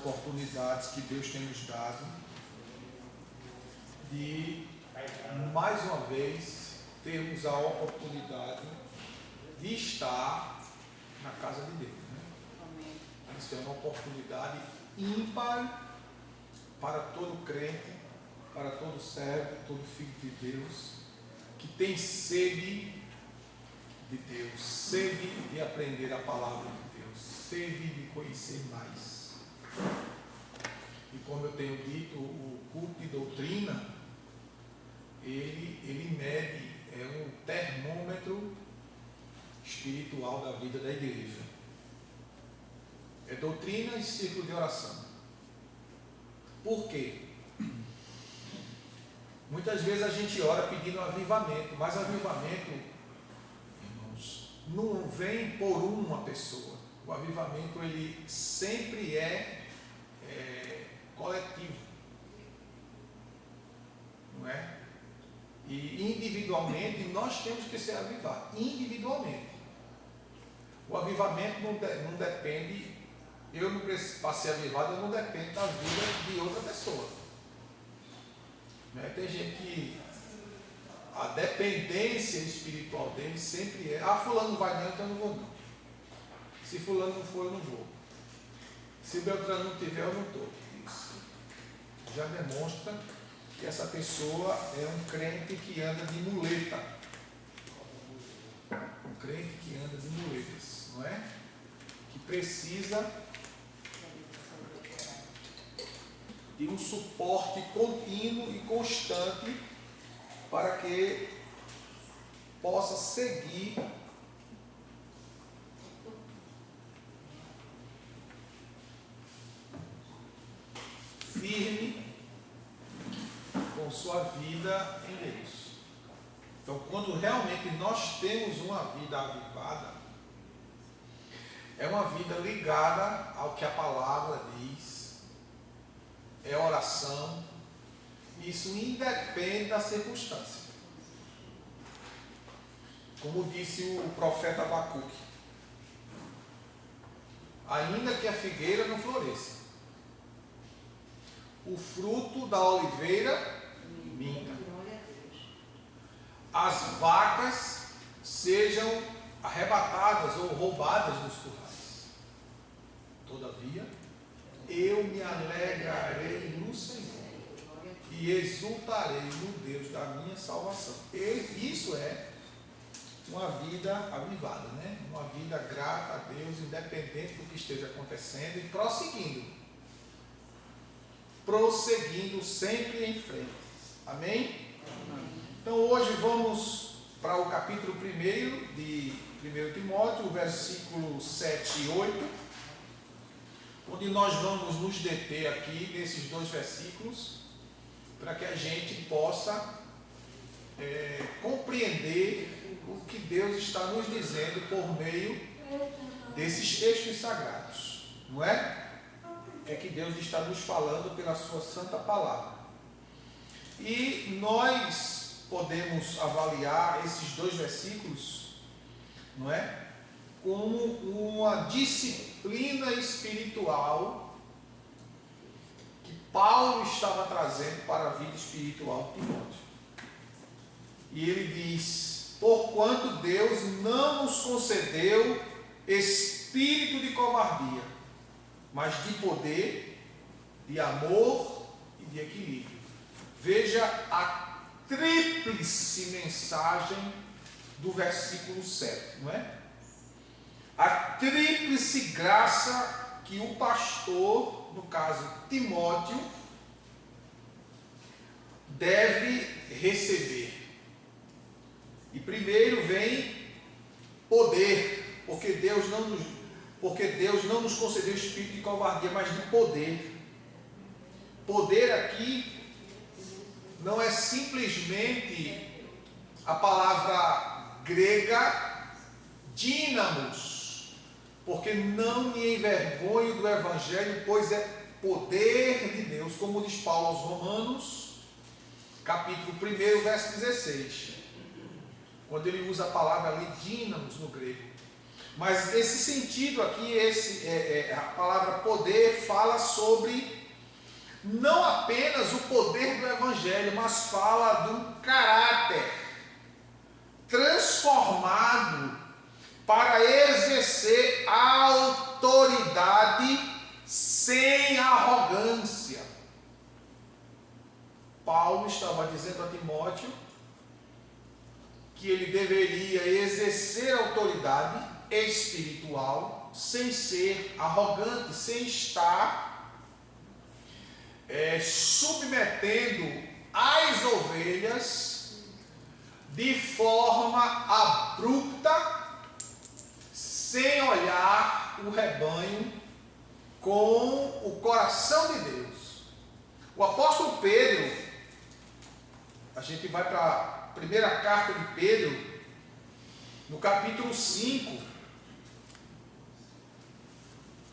oportunidades que Deus tem nos dado de, mais uma vez, termos a oportunidade de estar na casa de Deus. Né? Isso é uma oportunidade ímpar para todo crente, para todo servo, todo filho de Deus, que tem sede de Deus, sede de aprender a palavra de Deus, sede de conhecer mais. E como eu tenho dito, o culto de doutrina, ele mede, é um termômetro espiritual da vida da igreja. É doutrina e círculo de oração. Por quê? Muitas vezes a gente ora pedindo avivamento, mas avivamento, irmãos, não vem por uma pessoa. O avivamento, ele sempre é coletivo, não é? E individualmente nós temos que ser avivados, individualmente. O avivamento não depende, eu não preciso, para ser avivado, eu não dependo da vida de outra pessoa. Né? Tem gente que a dependência espiritual dele sempre é: fulano não vai não, então eu não vou não. Se fulano não for, eu não vou. Se Beltrano não tiver, eu não estou. Isso já demonstra que essa pessoa é um crente que anda de muleta. Um crente que anda de muletas, não é? Que precisa de um suporte contínuo e constante para que possa seguir firme com sua vida em Deus. Então, quando realmente nós temos uma vida avivada, é uma vida ligada ao que a palavra diz, é oração. Isso independe da circunstância. Como disse o profeta Abacuque: ainda que a figueira não floresça, o fruto da oliveira minta, as vacas sejam arrebatadas ou roubadas dos currais, todavia eu me alegrarei no Senhor e exultarei no Deus da minha salvação. Isso é uma vida avivada, né? Uma vida grata a Deus, independente do que esteja acontecendo, e prosseguindo sempre em frente. Amém? Então hoje vamos para o capítulo 1 de 1 Timóteo, versículo 7 e 8, onde nós vamos nos deter aqui nesses dois versículos, para que a gente possa compreender o que Deus está nos dizendo por meio desses textos sagrados, não é? É que Deus está nos falando pela sua santa palavra. E nós podemos avaliar esses dois versículos, não é? Como uma disciplina espiritual que Paulo estava trazendo para a vida espiritual de Timóteo. E ele diz: porquanto Deus não nos concedeu espírito de covardia, mas de poder, de amor e de equilíbrio. Veja a tríplice mensagem do versículo 7, não é? A tríplice graça que o pastor, no caso Timóteo, deve receber. E primeiro vem poder, porque Deus não nos concedeu espírito de covardia, mas de poder. Poder aqui não é simplesmente a palavra grega dínamos, porque não me envergonho do evangelho, pois é poder de Deus, como diz Paulo aos Romanos, capítulo 1, verso 16, quando ele usa a palavra ali dínamos no grego. Mas esse sentido aqui, a palavra poder fala sobre não apenas o poder do Evangelho, mas fala do caráter transformado para exercer a autoridade sem arrogância. Paulo estava dizendo a Timóteo que ele deveria exercer a autoridade espiritual sem ser arrogante, sem estar submetendo as ovelhas de forma abrupta, sem olhar o rebanho com o coração de Deus. O apóstolo Pedro, a gente vai para a primeira carta de Pedro, no capítulo 5.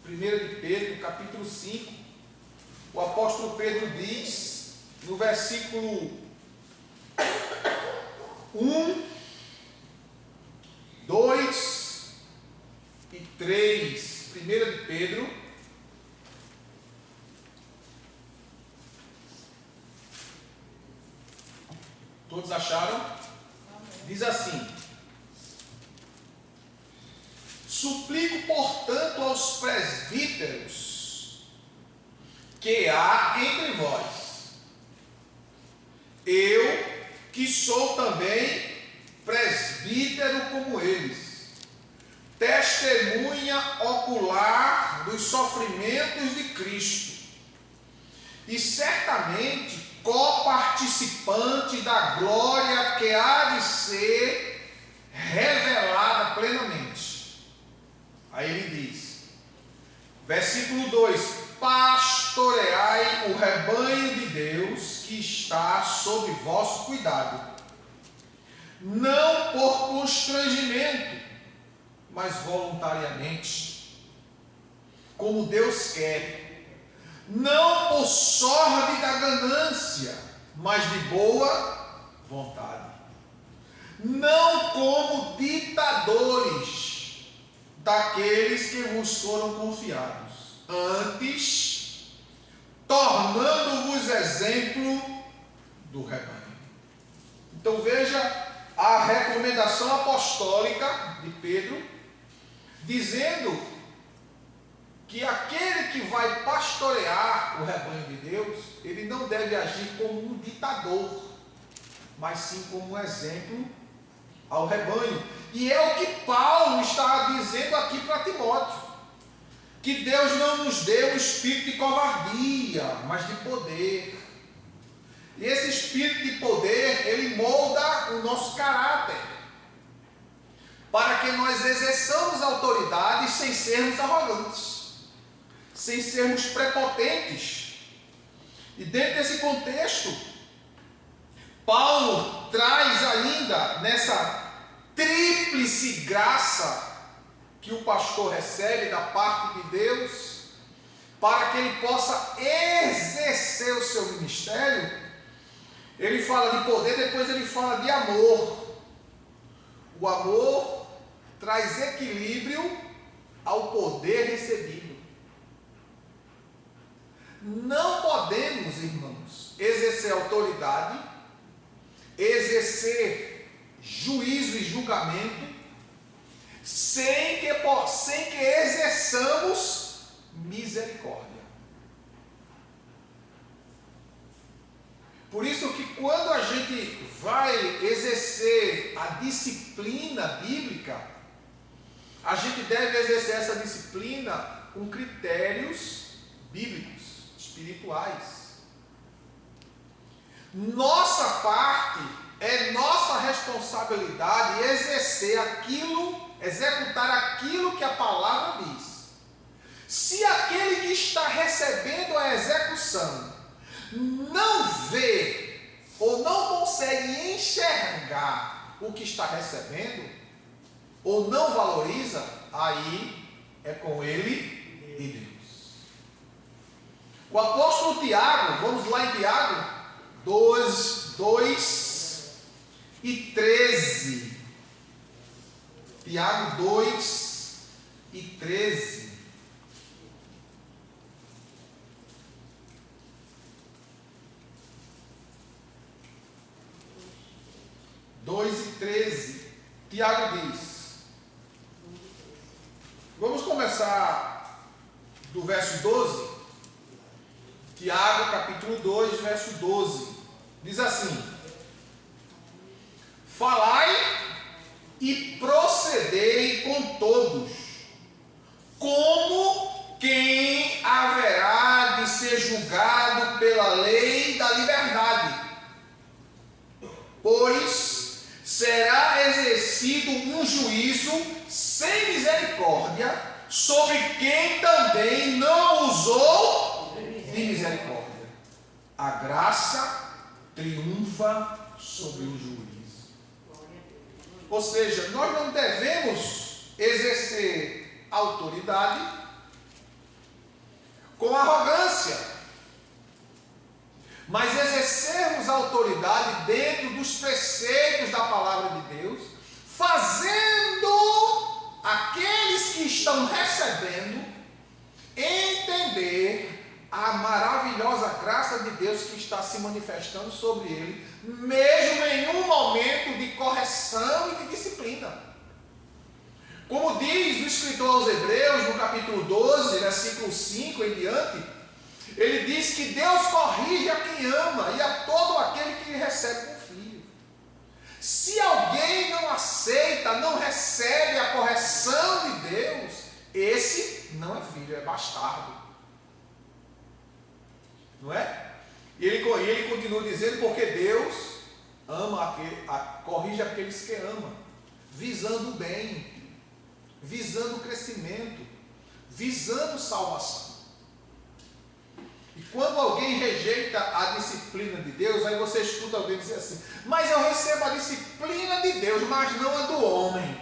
1 de Pedro, capítulo 5, o apóstolo Pedro diz, no versículo 1, 2 e 3, 1 de Pedro, todos acharam? Diz assim: suplico, portanto, aos presbíteros que há entre vós, eu que sou também presbítero como eles, testemunha ocular dos sofrimentos de Cristo, e certamente coparticipante da glória que há de ser revelada plenamente. Aí ele diz, versículo 2: pastoreai o rebanho de Deus que está sob vosso cuidado, não por constrangimento, mas voluntariamente, como Deus quer, não por sorte da ganância, mas de boa vontade, não como ditadores daqueles que vos foram confiados, antes tornando-vos exemplo do rebanho. Então veja a recomendação apostólica de Pedro, dizendo que aquele que vai pastorear o rebanho de Deus, ele não deve agir como um ditador, mas sim como um exemplo ao rebanho. E é o que Paulo está dizendo aqui para Timóteo, que Deus não nos deu um espírito de covardia, mas de poder. E esse espírito de poder, ele molda o nosso caráter, para que nós exerçamos a autoridade sem sermos arrogantes, sem sermos prepotentes. E dentro desse contexto, Paulo traz ainda nessa tríplice graça que o pastor recebe da parte de Deus, para que ele possa exercer o seu ministério. Ele fala de poder, depois ele fala de amor. O amor traz equilíbrio ao poder recebido. Não podemos, irmãos, exercer autoridade, exercer juízo e julgamento, sem que exerçamos misericórdia. Por isso que quando a gente vai exercer a disciplina bíblica, a gente deve exercer essa disciplina com critérios bíblicos, espirituais. Nossa parte, é nossa responsabilidade executar aquilo que a palavra diz. Se aquele que está recebendo a execução não vê ou não consegue enxergar o que está recebendo, ou não valoriza, aí é com ele e Deus. O apóstolo Tiago, vamos lá em Tiago 2 e 13. Tiago 2, e 13. Tiago diz, vamos começar do verso 12, Tiago capítulo 2, verso 12, diz assim: falai e procedei com todos, como quem haverá de ser julgado pela lei da liberdade, pois será exercido um juízo sem misericórdia sobre quem também não usou de misericórdia. A graça triunfa sobre o juízo. Ou seja, nós não devemos exercer autoridade com arrogância, mas exercermos a autoridade dentro dos preceitos da palavra de Deus, fazendo aqueles que estão recebendo entender a maravilhosa graça de Deus que está se manifestando sobre ele, mesmo em um momento de correção e de disciplina. Como diz o escritor aos Hebreus, no capítulo 12, versículo 5 em diante, ele diz que Deus corrige a quem ama e a todo aquele que recebe com filho. Se alguém não aceita, não recebe a correção de Deus, esse não é filho, é bastardo. Não é? E ele continua dizendo, porque Deus ama corrige aqueles que ama, visando o bem, visando o crescimento, visando salvação. E quando alguém rejeita a disciplina de Deus, aí você escuta alguém dizer assim: mas eu recebo a disciplina de Deus, mas não a do homem.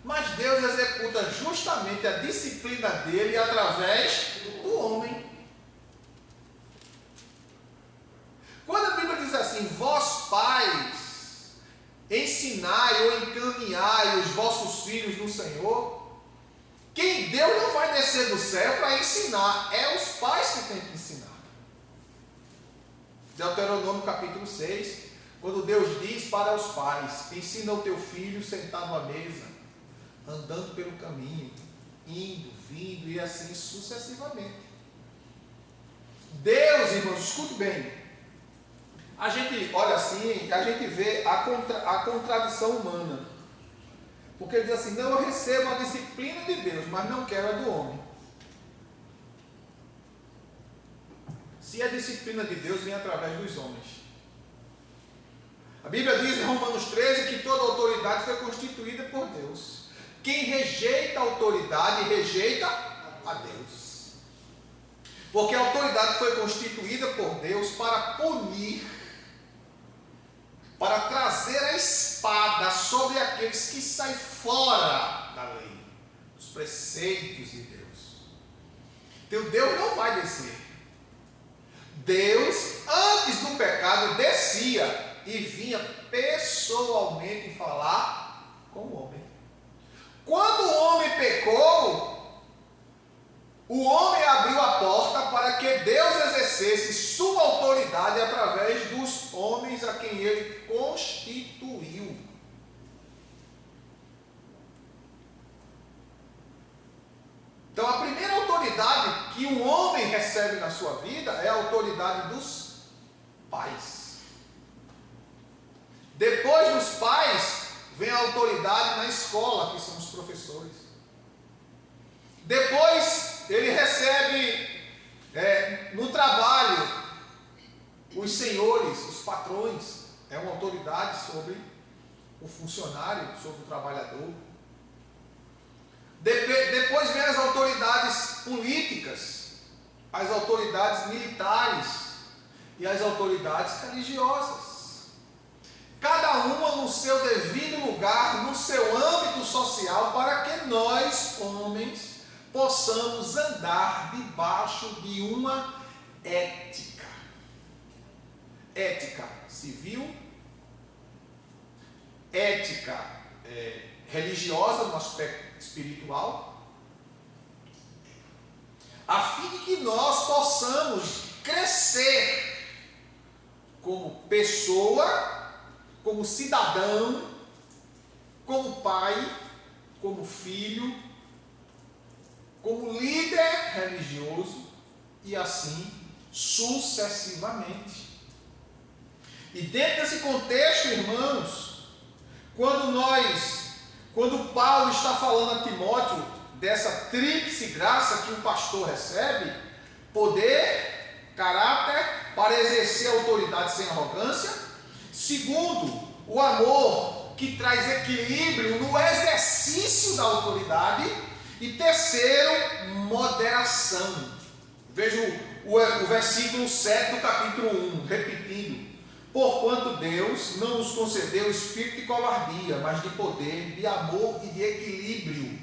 Mas Deus executa justamente a disciplina dele através do homem. Quando a Bíblia diz assim: vós pais, ensinai ou encaminhai os vossos filhos no Senhor, quem Deus não vai descer do céu para ensinar, é os pais que têm que ensinar. Deuteronômio capítulo 6, quando Deus diz para os pais: ensina o teu filho sentado à mesa, andando pelo caminho, indo, vindo e assim sucessivamente. Deus, irmãos, escute bem, a gente olha assim, a gente vê a contradição humana. Porque ele diz assim: não, eu recebo a disciplina de Deus, mas não quero a do homem. Se a disciplina de Deus vem através dos homens. A Bíblia diz em Romanos 13 que toda autoridade foi constituída por Deus. Quem rejeita a autoridade, rejeita a Deus. Porque a autoridade foi constituída por Deus para punir, para trazer a espada sobre aqueles que saem fora da lei, dos preceitos de Deus. Então Deus não vai descer. Deus, antes do pecado, descia e vinha pessoalmente falar com o homem. Quando o homem pecou, o homem abriu a porta para que Deus exercesse sua autoridade através dos homens a quem ele constituiu. Então, a primeira autoridade que um homem recebe na sua vida é a autoridade dos pais. Depois dos pais, vem a autoridade na escola, que são os professores. Depois, ele recebe no trabalho os senhores, os patrões. É uma autoridade sobre o funcionário, sobre o trabalhador. Depois vem as autoridades políticas, as autoridades militares e as autoridades religiosas. Cada uma no seu devido lugar, no seu âmbito social, para que nós, homens, possamos andar debaixo de uma ética. Ética civil, ética religiosa no aspecto espiritual a fim de que nós possamos crescer como pessoa, como cidadão, como pai, como filho, como líder religioso e assim sucessivamente. E dentro desse contexto, irmãos, quando Paulo está falando a Timóteo dessa tríplice graça que o pastor recebe, poder, caráter, para exercer autoridade sem arrogância. Segundo, o amor, que traz equilíbrio no exercício da autoridade. E terceiro, moderação. Veja o versículo 7 do capítulo 1, repetindo: porquanto Deus não nos concedeu espírito de covardia, mas de poder, de amor e de equilíbrio.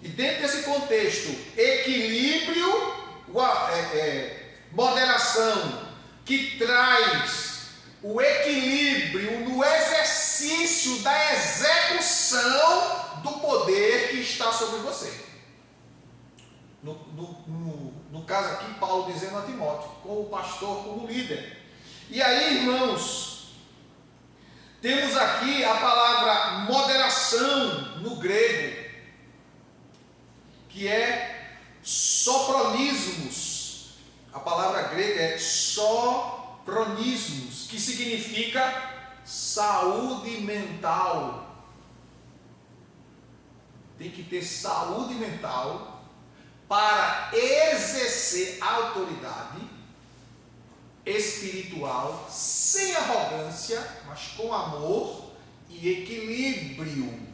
E dentro desse contexto, equilíbrio, moderação, que traz o equilíbrio no exercício da execução do poder que está sobre você. No caso aqui, Paulo dizendo a Timóteo, como pastor, como líder. E aí, irmãos, temos aqui a palavra moderação no grego, que é sopronismos. A palavra grega é sopronismos, que significa saúde mental. Tem que ter saúde mental para exercer a autoridade espiritual sem arrogância, mas com amor e equilíbrio.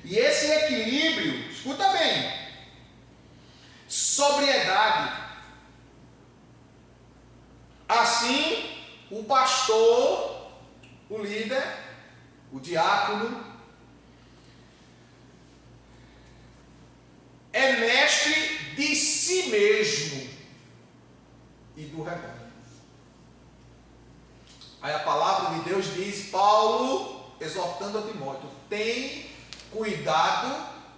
E esse equilíbrio, escuta bem, sobriedade. Assim, o pastor, o líder, o diácono, é mestre de si mesmo e do rebanho. Aí a palavra de Deus diz, Paulo exortando a Timóteo, tem cuidado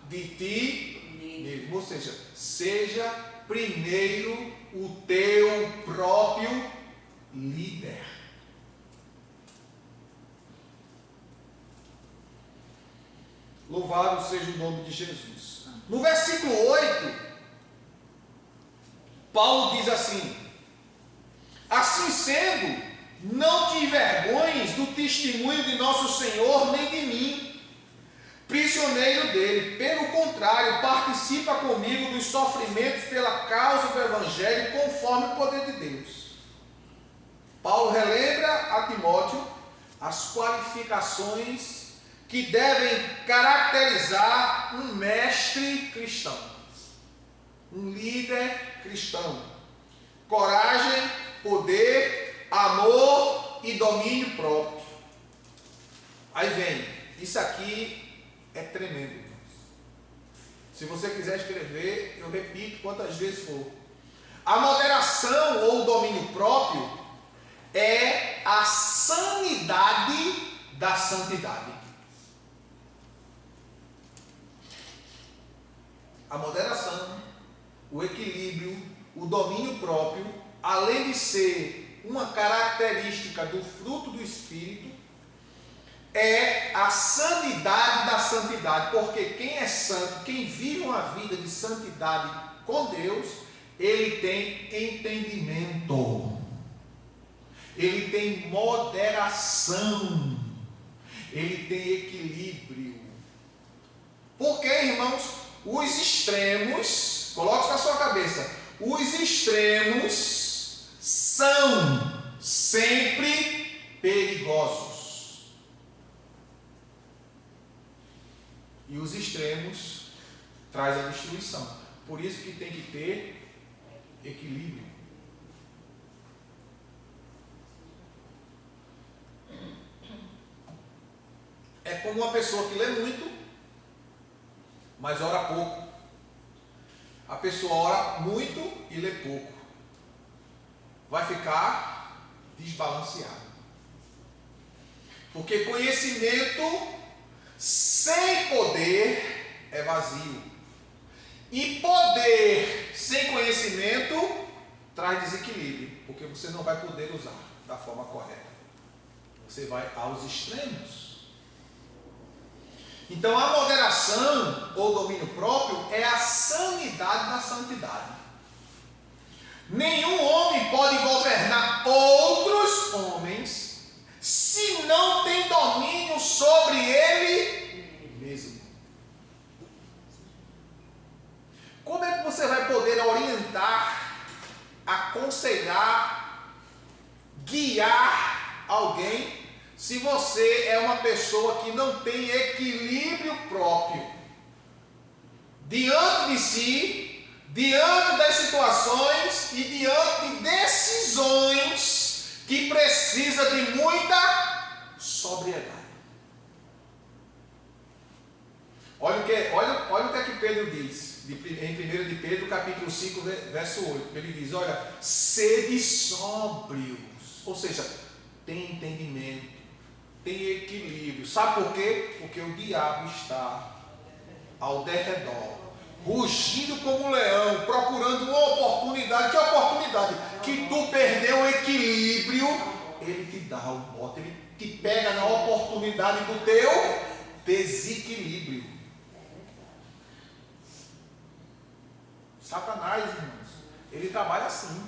de ti mesmo. Ou seja, seja primeiro o teu próprio líder. Louvado seja o nome de Jesus. No versículo 8, Paulo diz assim: assim sendo, não te envergonhes do testemunho de nosso Senhor, nem de mim, prisioneiro dele. Pelo contrário, participa comigo dos sofrimentos pela causa do Evangelho, conforme o poder de Deus. Paulo relembra a Timóteo as qualificações que devem caracterizar um mestre cristão, um líder cristão: coragem, poder, amor e domínio próprio. Aí vem, isso aqui é tremendo, irmãos. Se você quiser escrever, eu repito quantas vezes for. A moderação ou o domínio próprio é a sanidade da santidade. A moderação, o equilíbrio, o domínio próprio, além de ser uma característica do fruto do Espírito, é a sanidade da santidade. Porque quem é santo, quem vive uma vida de santidade com Deus, ele tem entendimento, ele tem moderação, ele tem equilíbrio. Porque, irmãos, os extremos, coloque na sua cabeça, os extremos são sempre perigosos. E os extremos trazem a destruição. Por isso que tem que ter equilíbrio. É como uma pessoa que lê muito, mas ora pouco. A pessoa ora muito e lê pouco. Vai ficar desbalanceado. Porque conhecimento sem poder é vazio. E poder sem conhecimento traz desequilíbrio, porque você não vai poder usar da forma correta. Você vai aos extremos. Então a moderação ou domínio próprio é a sanidade da santidade. Nenhum homem pode governar outros homens se não tem domínio sobre ele mesmo. Como é que você vai poder orientar, aconselhar, guiar alguém se você é uma pessoa que não tem equilíbrio próprio diante de si, diante das situações e diante de decisões que precisa de muita sobriedade? Olha o que é que Pedro diz em 1 de Pedro, capítulo 5, verso 8. Ele diz, olha, sede sóbrios, ou seja, tem entendimento, tem equilíbrio. Sabe por quê? Porque o diabo está ao derredor, rugindo como um leão, procurando uma oportunidade. Que oportunidade? Que tu perdeu o equilíbrio, ele te dá o bote, ele te pega na oportunidade do teu desequilíbrio. Satanás, irmãos, ele trabalha assim.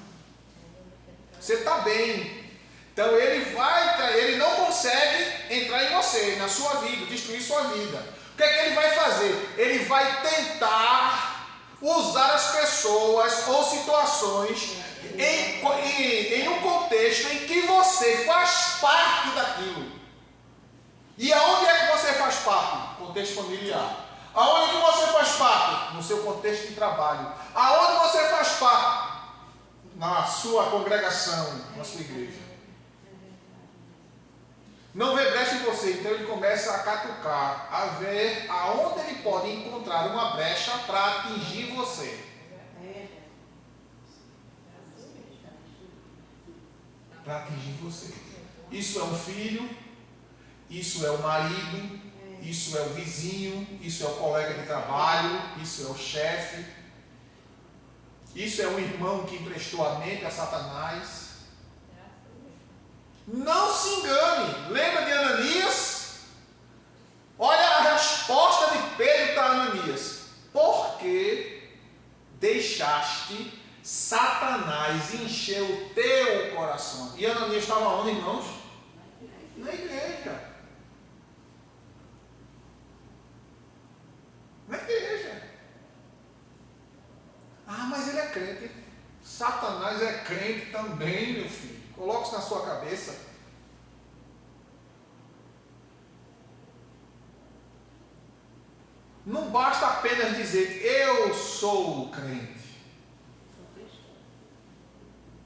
Você está bem, então ele não consegue entrar em você, na sua vida, destruir sua vida. O que é que ele vai fazer? Ele vai tentar usar as pessoas ou situações em um contexto em que você faz parte daquilo. E aonde é que você faz parte? Contexto familiar. Aonde que você faz parte? No seu contexto de trabalho. Aonde você faz parte? Na sua congregação, na sua igreja. Não vê brecha em você, então ele começa a catucar, a ver aonde ele pode encontrar uma brecha para atingir você. Para atingir você. Isso é um filho, isso é o marido, isso é o vizinho, isso é o colega de trabalho, isso é o chefe, isso é o irmão que emprestou a mente a Satanás. Não se engane. Lembra de Ananias? Olha a resposta de Pedro para Ananias. Por que deixaste Satanás encher o teu coração? E Ananias estava onde, irmãos? Na igreja. Na igreja. Ah, mas ele é crente. Satanás é crente também, meu filho. Coloque isso na sua cabeça. Não basta apenas dizer, eu sou crente.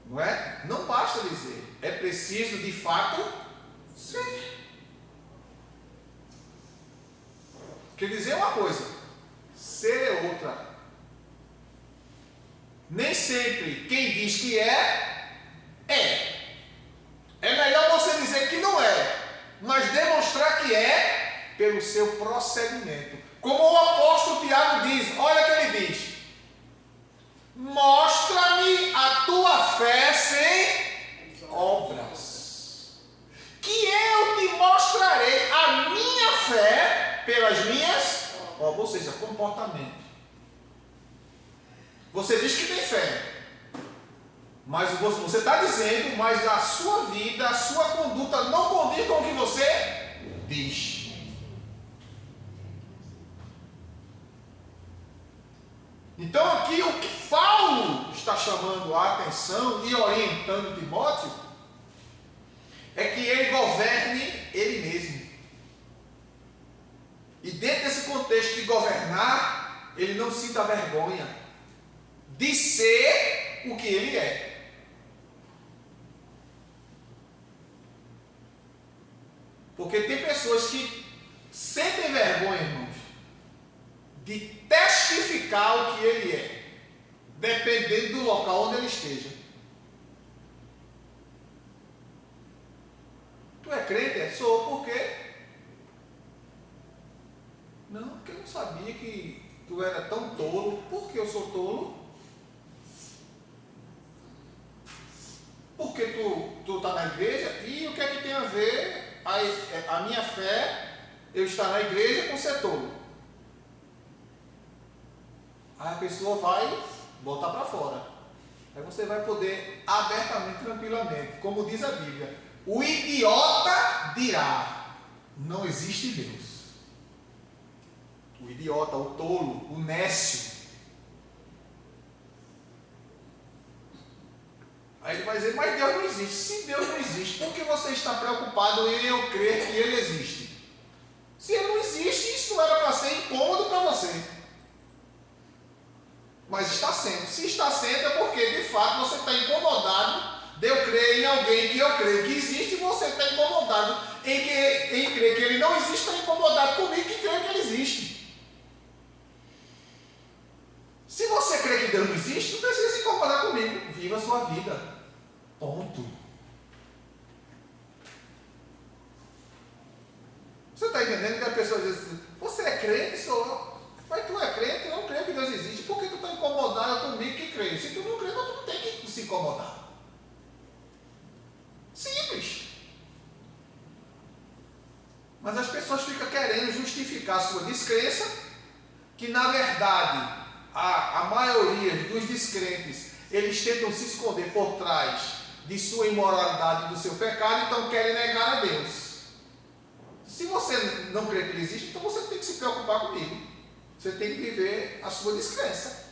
Não é? Não basta dizer. É preciso, de fato, ser. Quer dizer uma coisa, ser é outra. Nem sempre quem diz que é, é. É melhor você dizer que não é, mas demonstrar que é pelo seu procedimento. Como o apóstolo Tiago diz, olha o que ele diz. Mostra-me a tua fé sem obras, que eu te mostrarei a minha fé pelas minhas obras, ou seja, comportamento. Você diz que tem fé, mas você está dizendo, mas a sua vida, a sua conduta não condiz com o que você diz. Então aqui o que Paulo está chamando a atenção e orientando Timóteo é que ele governe ele mesmo. E dentro desse contexto de governar, ele não sinta vergonha de ser o que ele é. Porque tem pessoas que sentem vergonha, irmãos, de testificar o que ele é, dependendo do local onde ele esteja. Tu é crente? É? Sou. Por quê? Não, porque eu não sabia que tu era tão tolo. Por que eu sou tolo? Porque tu está na igreja, e o que é que tem a ver a minha fé, eu estar na igreja, com ser tolo? Aí a pessoa vai botar para fora. Aí você vai poder abertamente, tranquilamente, como diz a Bíblia, o idiota dirá: não existe Deus. O idiota, o tolo, o nécio. Aí ele vai dizer: mas Deus não existe. Se Deus não existe, por que você está preocupado em eu crer que Ele existe? Se Ele não existe, isso não era para ser incômodo para você. Mas está sendo. Se está sendo, é porque de fato você está incomodado de eu crer em alguém que eu creio que existe, e você está incomodado em crer que Ele não existe, está incomodado comigo que creio que Ele existe. Se você crê que Deus não existe, não precisa se incomodar comigo. Viva a sua vida. Ponto. Você está entendendo que a pessoa diz assim: você é crente? Sou. Mas tu é crente? Eu não creio que Deus existe. Por que tu está incomodado comigo que creio? Se tu não crê, tu não tem que se incomodar. Simples. Mas as pessoas ficam querendo justificar a sua descrença, que na verdade a maioria dos descrentes, eles tentam se esconder por trás de sua imoralidade e do seu pecado, então querem negar a Deus. Se você não crê que Ele existe, então você tem que se preocupar comigo. Você tem que viver a sua descrença.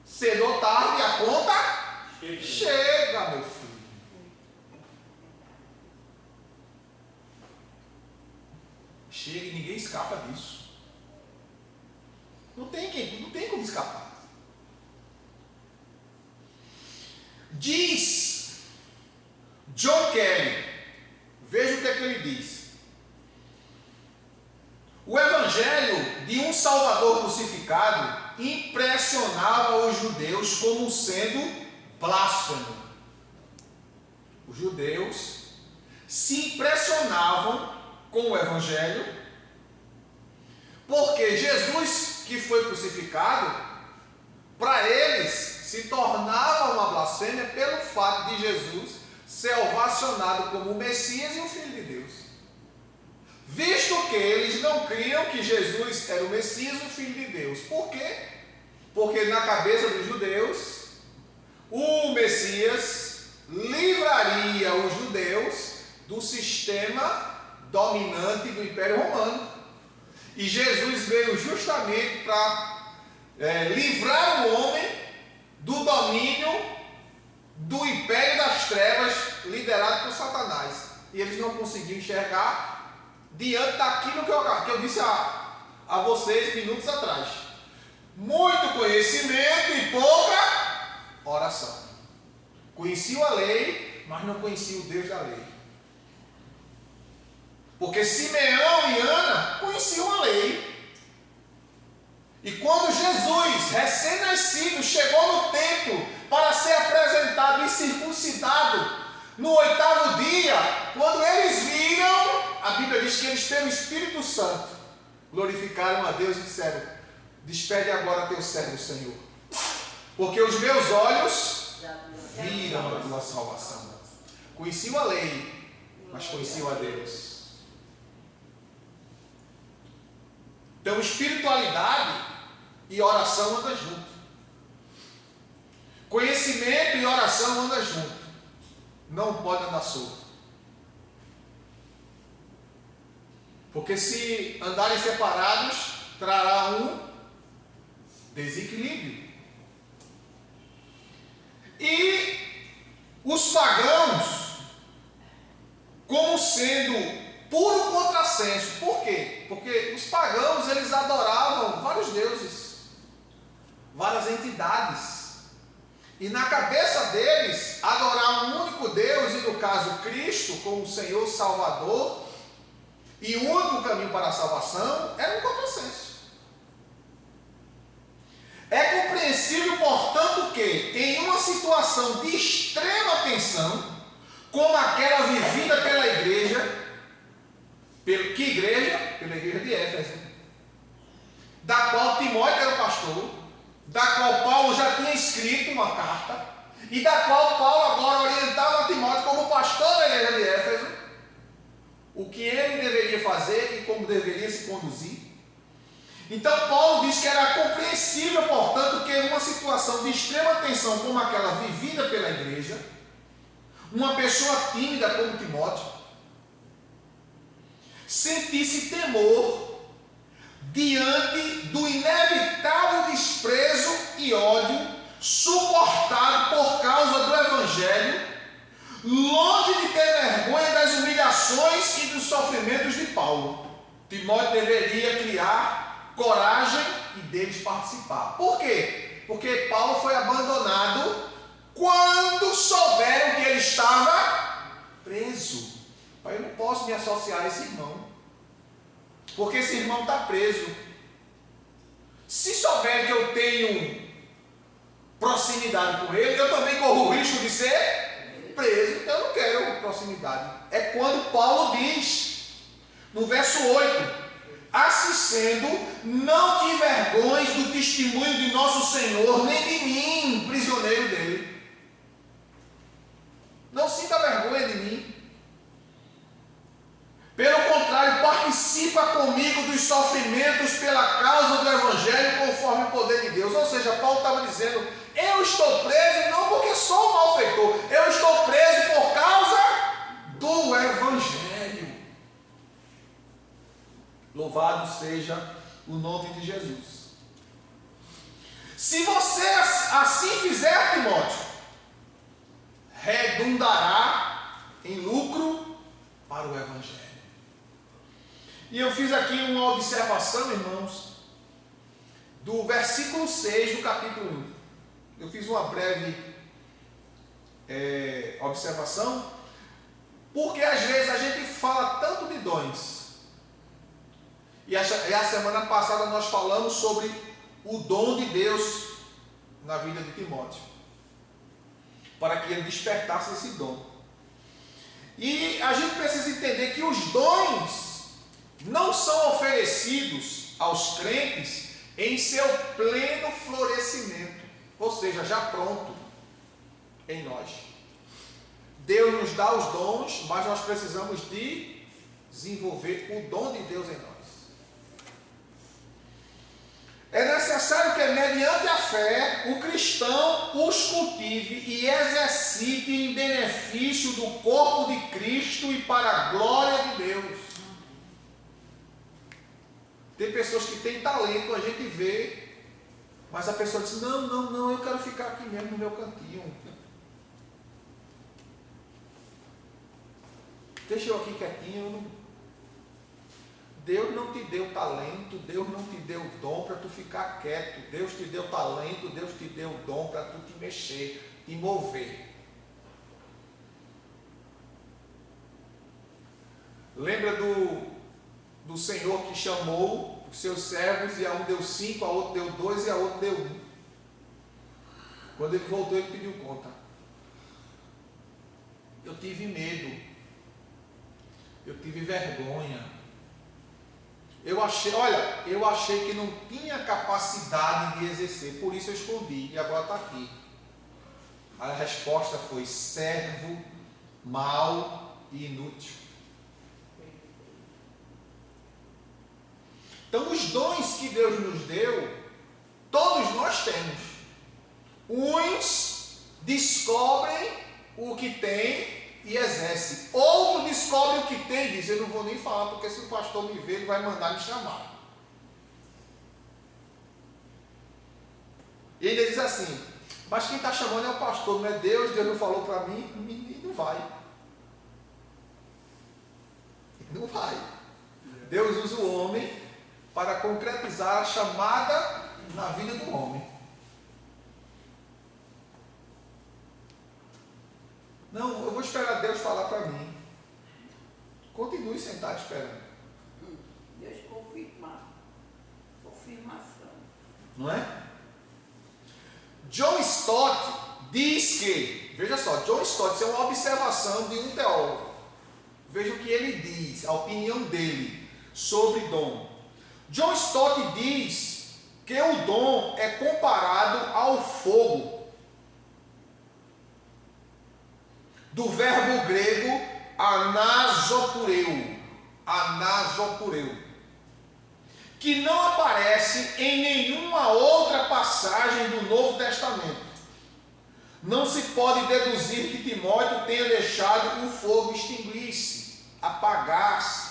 Cedo ou tarde a conta chega, meu filho. Chega e ninguém escapa disso. Não tem como escapar. Diz John Kelly, veja o que é que ele diz: o evangelho de um Salvador crucificado impressionava os judeus como sendo blasfemo. Os judeus se impressionavam com o evangelho, porque Jesus, que foi crucificado, para eles se tornava uma blasfêmia pelo fato de Jesus ser ovacionado como o Messias e o Filho de Deus. Visto que eles não criam que Jesus era o Messias, o Filho de Deus. Por quê? Porque na cabeça dos judeus, o Messias livraria os judeus do sistema dominante do Império Romano. E Jesus veio justamente para livrar o homem do domínio do império das trevas liderado por Satanás. E eles não conseguiam enxergar diante daquilo que eu disse a vocês minutos atrás. Muito conhecimento e pouca oração. Conheciam a lei, mas não conheciam o Deus da lei. Porque Simeão e Ana conheciam a lei. E quando Jesus, recém-nascido, chegou no templo para ser apresentado e circuncidado no 8º dia, quando eles viram, a Bíblia diz que eles, pelo Espírito Santo, glorificaram a Deus e disseram: despede agora teu servo, Senhor, porque os meus olhos viram a tua salvação. Conheciam a lei, mas conheciam a Deus. Então, espiritualidade e oração andam junto. Conhecimento e oração andam junto. Não pode andar solto. Porque se andarem separados, trará um desequilíbrio. E os pagãos, como sendo puro contrassenso. Por quê? Porque os pagãos, eles adoravam vários deuses, várias entidades. E na cabeça deles, adorar um único Deus, e no caso Cristo, como Senhor Salvador, e o único caminho para a salvação, era um contrassenso. É compreensível, portanto, que em uma situação de extrema tensão, como aquela vivida pela igreja, pela igreja de Éfeso, da qual Timóteo era o pastor, da qual Paulo já tinha escrito uma carta, e da qual Paulo agora orientava Timóteo como pastor da igreja de Éfeso, o que ele deveria fazer e como deveria se conduzir. Então Paulo diz que era compreensível, portanto, que uma situação de extrema tensão como aquela vivida pela igreja, uma pessoa tímida como Timóteo, sentisse temor diante do inevitável desprezo e ódio suportado por causa do Evangelho, longe de ter vergonha das humilhações e dos sofrimentos de Paulo. Timóteo deveria criar coragem e deles participar. Por quê? Porque Paulo foi abandonado quando souberam que ele estava preso. Eu não posso me associar a esse irmão, porque esse irmão está preso. Se souber que eu tenho proximidade com ele, eu também corro o risco de ser preso. Então eu não quero proximidade. É quando Paulo diz, no verso 8: assim sendo, não te envergonhes do testemunho de nosso Senhor, nem de mim, prisioneiro dele. Não sinta vergonha de mim. Pelo contrário, participa comigo dos sofrimentos pela causa do Evangelho, conforme o poder de Deus. Ou seja, Paulo estava dizendo: eu estou preso não porque sou um malfeitor, eu estou preso por causa do Evangelho. Louvado seja o nome de Jesus. Se você assim fizer, Timóteo, redundará em lucro para o Evangelho. E eu fiz aqui uma observação, irmãos, do versículo 6 do capítulo 1. Eu fiz uma breve observação, porque às vezes a gente fala tanto de dons. E a semana passada nós falamos sobre o dom de Deus na vida de Timóteo, para que ele despertasse esse dom. E a gente precisa entender que os dons não são oferecidos aos crentes em seu pleno florescimento, ou seja, já pronto em nós. Deus nos dá os dons, mas nós precisamos de desenvolver o dom de Deus em nós. É necessário que, mediante a fé, o cristão os cultive e exercite em benefício do corpo de Cristo e para a glória de Deus. Tem pessoas que têm talento, a gente vê, mas a pessoa diz: não, eu quero ficar aqui mesmo no meu cantinho. Deixa eu aqui quietinho. Deus não te deu talento, Deus não te deu dom para tu ficar quieto. Deus te deu talento, Deus te deu dom para tu te mexer, te mover. Lembra do Senhor que chamou os seus servos, e a um deu 5, a outro deu 2 e a outro deu 1. Quando ele voltou, ele pediu conta. Eu tive medo, eu tive vergonha. Eu achei que não tinha capacidade de exercer, por isso eu escondi, e agora está aqui. A resposta foi: servo, mau e inútil. Então, os dons que Deus nos deu, todos nós temos. Uns descobrem o que tem e exerce. Outro descobre o que tem e diz: eu não vou nem falar, porque se o pastor me ver, ele vai mandar me chamar. E ele diz assim: mas quem está chamando é o pastor, não é Deus. Deus não falou para mim, e não vai. Não vai. Deus usa o homem para concretizar a chamada na vida do homem. Não, eu vou esperar Deus falar para mim. Continue sentado esperando. Deus confirmar. Confirmação. Não é? John Stott diz que, veja só, John Stott, isso é uma observação de um teólogo. Veja o que ele diz, a opinião dele sobre dom. John Stott diz que o dom é comparado ao fogo, do verbo grego anasopureu, que não aparece em nenhuma outra passagem do Novo Testamento. Não se pode deduzir que Timóteo tenha deixado o fogo extinguir-se, apagar-se,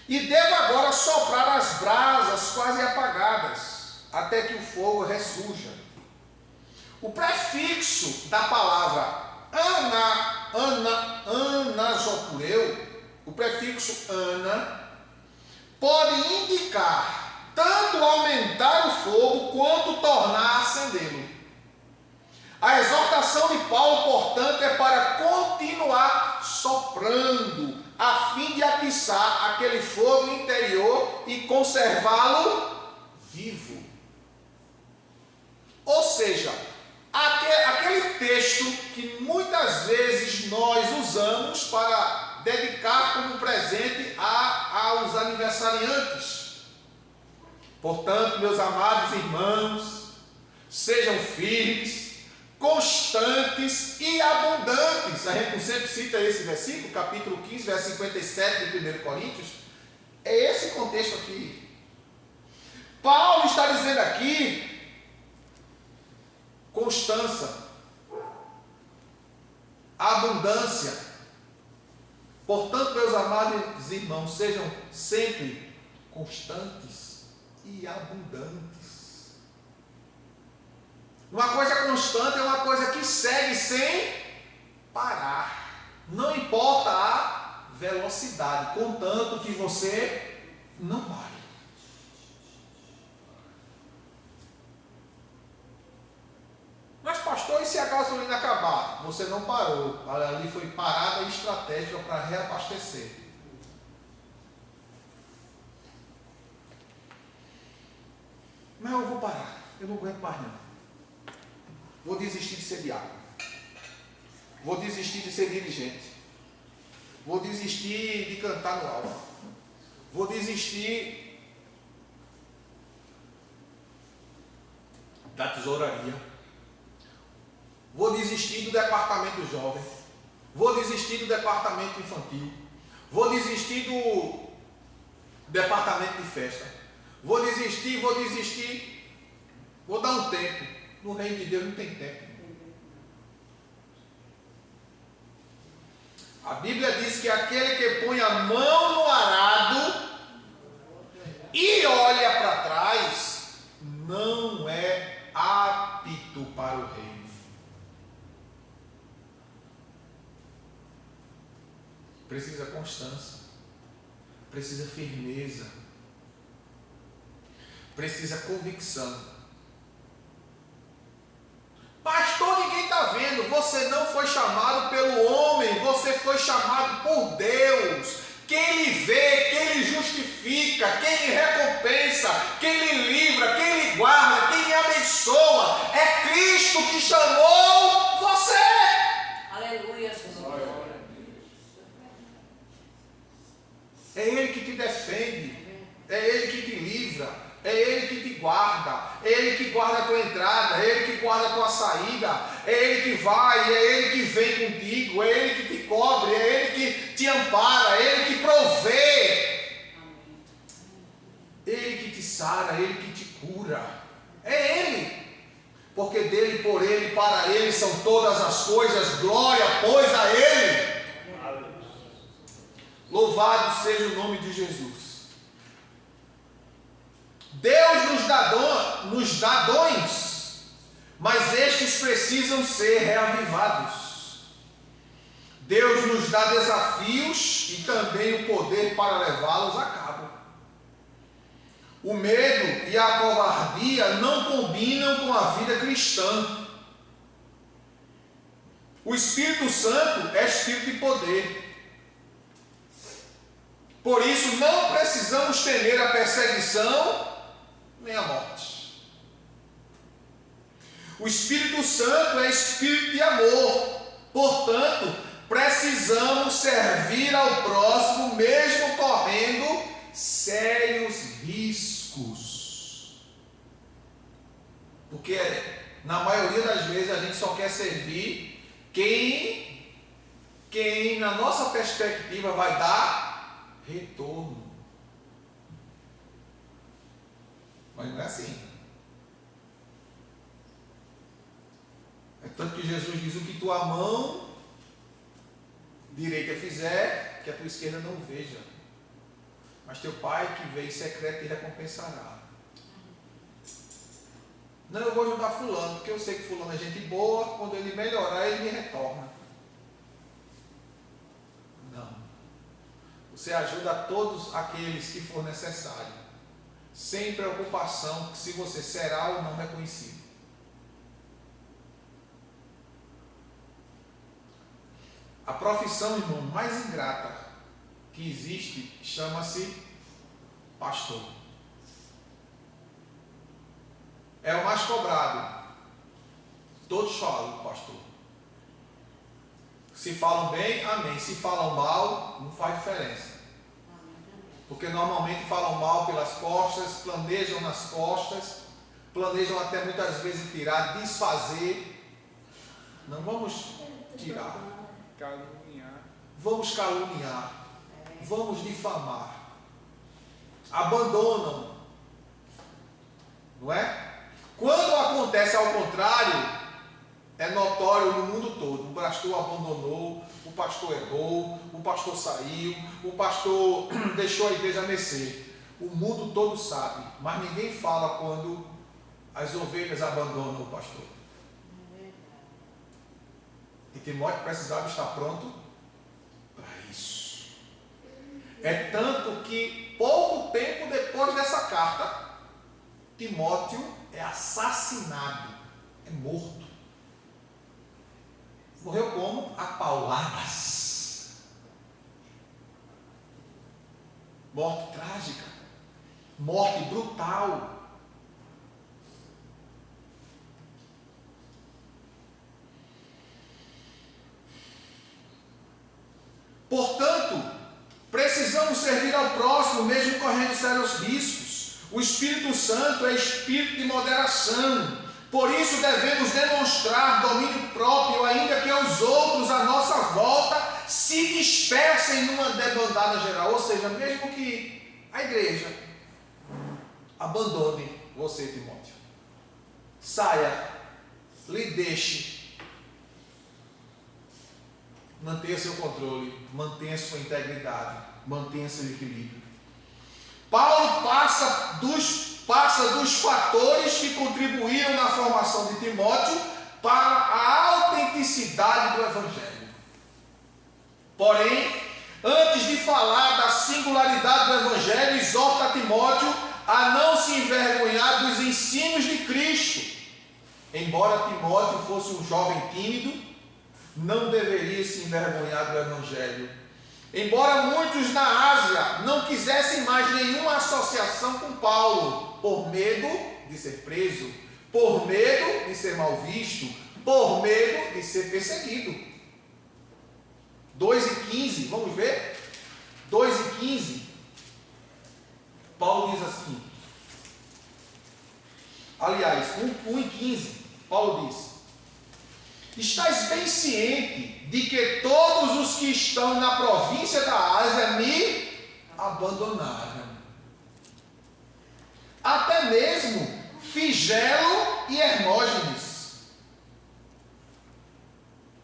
e deve agora soprar as brasas quase apagadas, até que o fogo ressurja. O prefixo da palavra anasopureu, o prefixo ana, pode indicar tanto aumentar o fogo quanto tornar a acendê-lo. A exortação de Paulo, portanto, é para continuar soprando, a fim de atiçar aquele fogo interior e conservá-lo vivo. Ou seja, aquele texto que muitas vezes nós usamos para dedicar como presente aos aniversariantes. Portanto, meus amados irmãos, sejam firmes, constantes e abundantes. A gente sempre cita esse versículo, capítulo 15, verso 57 de 1 Coríntios. É esse contexto aqui. Paulo está dizendo aqui constância, abundância. Portanto, meus amados irmãos, sejam sempre constantes e abundantes. Uma coisa constante é uma coisa que segue sem parar. Não importa a velocidade, contanto que você não pare. Mas pastor, e se a gasolina acabar? Você não parou. Ali foi parada estratégica para reabastecer. Mas eu vou parar. Eu não aguento mais não. Vou desistir de ser diácono. Vou desistir de ser dirigente. Vou desistir de cantar no alto. Vou desistir da tesouraria. Vou desistir do departamento jovem. Vou desistir do departamento infantil. Vou desistir do departamento de festa. Vou desistir. Vou dar um tempo. No reino de Deus não tem tempo. A Bíblia diz que aquele que põe a mão no arado e olha para trás não é apto para o reino. Precisa constância, precisa firmeza, precisa convicção. Pastor, ninguém está vendo. Você não foi chamado pelo homem, você foi chamado por Deus. Quem lhe vê, quem lhe justifica, quem lhe recompensa, quem lhe livra, quem lhe guarda, quem lhe abençoa, é Cristo que chamou você. Aleluia, Senhor. É Ele que te defende, é Ele que te livra. É Ele que te guarda, é Ele que guarda a tua entrada, é Ele que guarda a tua saída, é Ele que vai, é Ele que vem contigo, é Ele que te cobre, é Ele que te ampara, é Ele que provê, é Ele que te sara, é Ele que te cura, é Ele, porque dele, por Ele, para Ele são todas as coisas, glória, pois a Ele. Louvado seja o nome de Jesus. Deus nos dá dons, mas estes precisam ser reavivados. Deus nos dá desafios e também o poder para levá-los a cabo. O medo e a covardia não combinam com a vida cristã. O Espírito Santo é espírito de poder. Por isso não precisamos temer a perseguição nem a morte. O Espírito Santo é espírito de amor. Portanto, precisamos servir ao próximo mesmo correndo sérios riscos. Porque na maioria das vezes a gente só quer servir quem na nossa perspectiva vai dar retorno. Mas não é assim. É tanto que Jesus diz: o que tua mão direita fizer, que a tua esquerda não veja. Mas teu Pai que vê em secreto te recompensará. Não, eu vou ajudar fulano, porque eu sei que fulano é gente boa, quando ele melhorar, ele me retorna. Não. Você ajuda a todos aqueles que for necessário, sem preocupação se você será ou não reconhecido. A profissão, irmão, mais ingrata que existe chama-se pastor. É o mais cobrado. Todos falam pastor. Se falam bem, amém. Se falam mal, não faz diferença. Porque normalmente falam mal pelas costas, planejam nas costas, planejam até muitas vezes tirar, desfazer. Não vamos tirar. Caluniar. Vamos caluniar. Vamos difamar. Abandonam. Não é? Quando acontece ao contrário, é notório no mundo todo. O pastor abandonou, o pastor errou, o pastor saiu, o pastor deixou a igreja a mercê. O mundo todo sabe, mas ninguém fala quando as ovelhas abandonam o pastor. E Timóteo precisava estar pronto para isso. É tanto que pouco tempo depois dessa carta, Timóteo é assassinado, é morto. Morreu como? A pauladas. Morte trágica, morte brutal. Portanto, precisamos servir ao próximo, mesmo correndo sérios riscos. O Espírito Santo é espírito de moderação. Por isso devemos demonstrar domínio próprio, ainda que os outros à nossa volta se dispersem numa debandada geral. Ou seja, mesmo que a igreja abandone você, Timóteo, saia, lhe deixe, mantenha seu controle, mantenha sua integridade, mantenha seu equilíbrio. Paulo passa dos fatores que contribuíram na formação de Timóteo para a autenticidade do Evangelho. Porém, antes de falar da singularidade do Evangelho, exorta Timóteo a não se envergonhar dos ensinos de Cristo. Embora Timóteo fosse um jovem tímido, não deveria se envergonhar do Evangelho. Embora muitos na Ásia não quisessem mais nenhuma associação com Paulo, por medo de ser preso, por medo de ser mal visto, por medo de ser perseguido. 2:15, vamos ver? 2:15, Paulo diz assim, aliás, 1:15, Paulo diz: estais bem ciente de que todos os que estão na província da Ásia me abandonaram. Até mesmo Figelo e Hermógenes.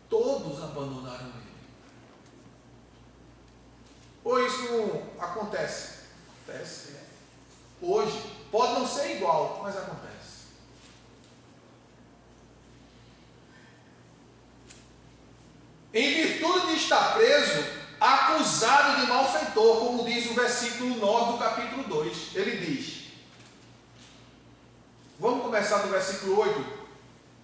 Todos abandonaram ele. Ou isso não acontece? Acontece. Hoje, pode não ser igual, mas acontece. Em virtude de estar preso, acusado de malfeitor, como diz o versículo 9 do capítulo 2. Ele diz, vamos começar do versículo 8,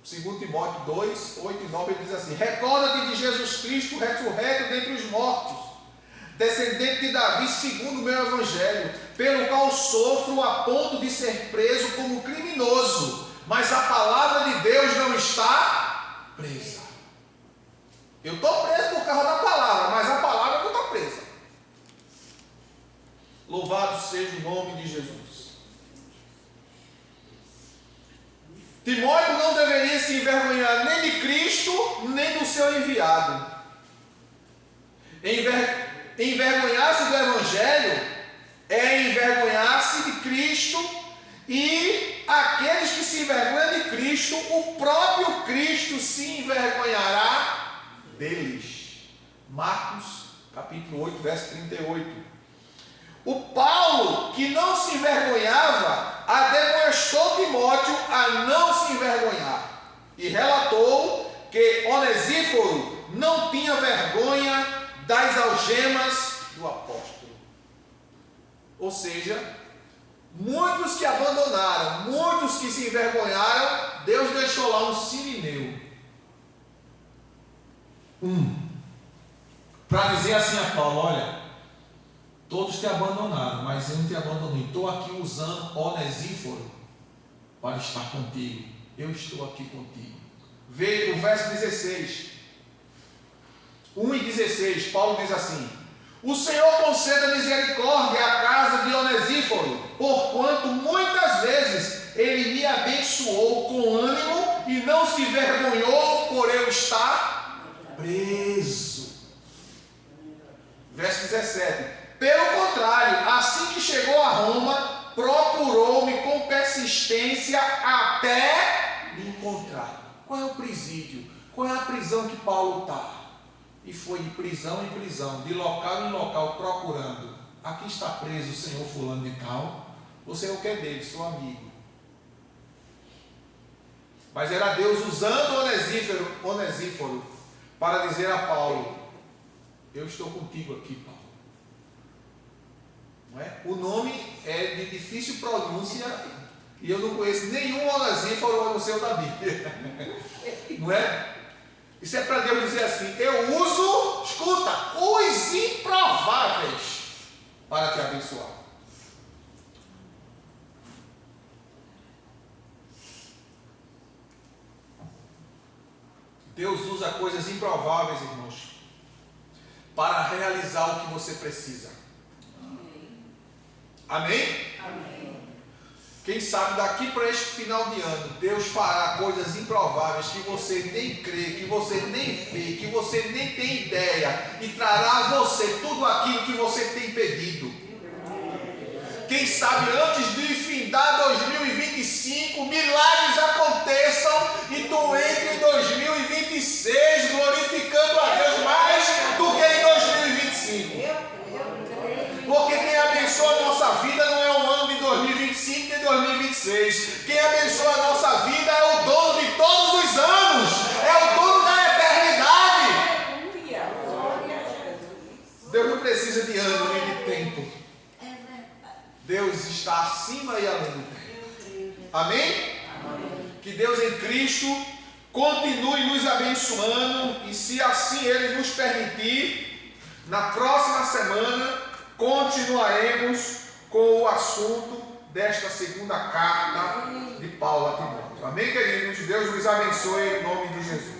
2 Timóteo 2, 8 e 9, ele diz assim: recorda-te de Jesus Cristo, ressurreto dentre os mortos, descendente de Davi, segundo o meu evangelho, pelo qual sofro a ponto de ser preso como criminoso, mas a palavra de Deus não está presa. Eu estou preso por causa da palavra, mas a palavra não está presa. Louvado seja o nome de Jesus. Timóteo não deveria se envergonhar nem de Cristo, nem do seu enviado. Envergonhar-se do Evangelho é envergonhar-se de Cristo, e aqueles que se envergonham de Cristo, o próprio Cristo se envergonhará deles. Marcos capítulo 8, verso 38. O Paulo, que não se envergonhava, admoestou Timóteo a não se envergonhar, e relatou que Onesíforo não tinha vergonha das algemas do apóstolo. Ou seja, muitos que abandonaram, muitos que se envergonharam, Deus deixou lá um sirineu. Para dizer assim a Paulo: olha, todos te abandonaram, mas eu não te abandonei. Estou aqui usando Onesíforo para estar contigo. Eu estou aqui contigo. Veja o verso 16. 1 e 16, Paulo diz assim: o Senhor conceda misericórdia à casa de Onesíforo, porquanto muitas vezes ele me abençoou com ânimo e não se envergonhou por eu estar preso. Verso 17: pelo contrário, assim que chegou a Roma, procurou-me com persistência até me encontrar. Qual é o presídio? Qual é a prisão que Paulo está? E foi de prisão em prisão, de local em local, procurando. Aqui está preso o senhor fulano de tal. Você é o que é dele? Sou amigo. Mas era Deus usando Onesíforo para dizer a Paulo: eu estou contigo aqui, Paulo. Não é? O nome é de difícil pronúncia, e eu não conheço nenhum Onesíforo no seu da Bíblia. Não é? Isso é para Deus dizer assim: eu uso, escuta, os improváveis para te abençoar. Deus usa coisas improváveis, irmãos, para realizar o que você precisa. Amém? Amém? Quem sabe daqui para este final de ano, Deus fará coisas improváveis que você nem crê, que você nem vê, que você nem tem ideia, e trará a você tudo aquilo que você tem pedido. Quem sabe antes de findar 2025, milagres aconteçam e tu entre em 2026 glorificando a Deus mais do que em 2025. Porque quem abençoa a nossa vida não é o ano de 2025 nem 2026. Quem abençoa a nossa vida é o dono de todos os anos, é o dono da eternidade. Deus não precisa de ano nem de tempo. Deus está acima e além do tempo. Amém? Que Deus em Cristo continue nos abençoando, e se assim Ele nos permitir, na próxima semana continuaremos com o assunto desta segunda carta de Paulo a Timóteo. Amém, queridos? Deus nos abençoe em nome de Jesus.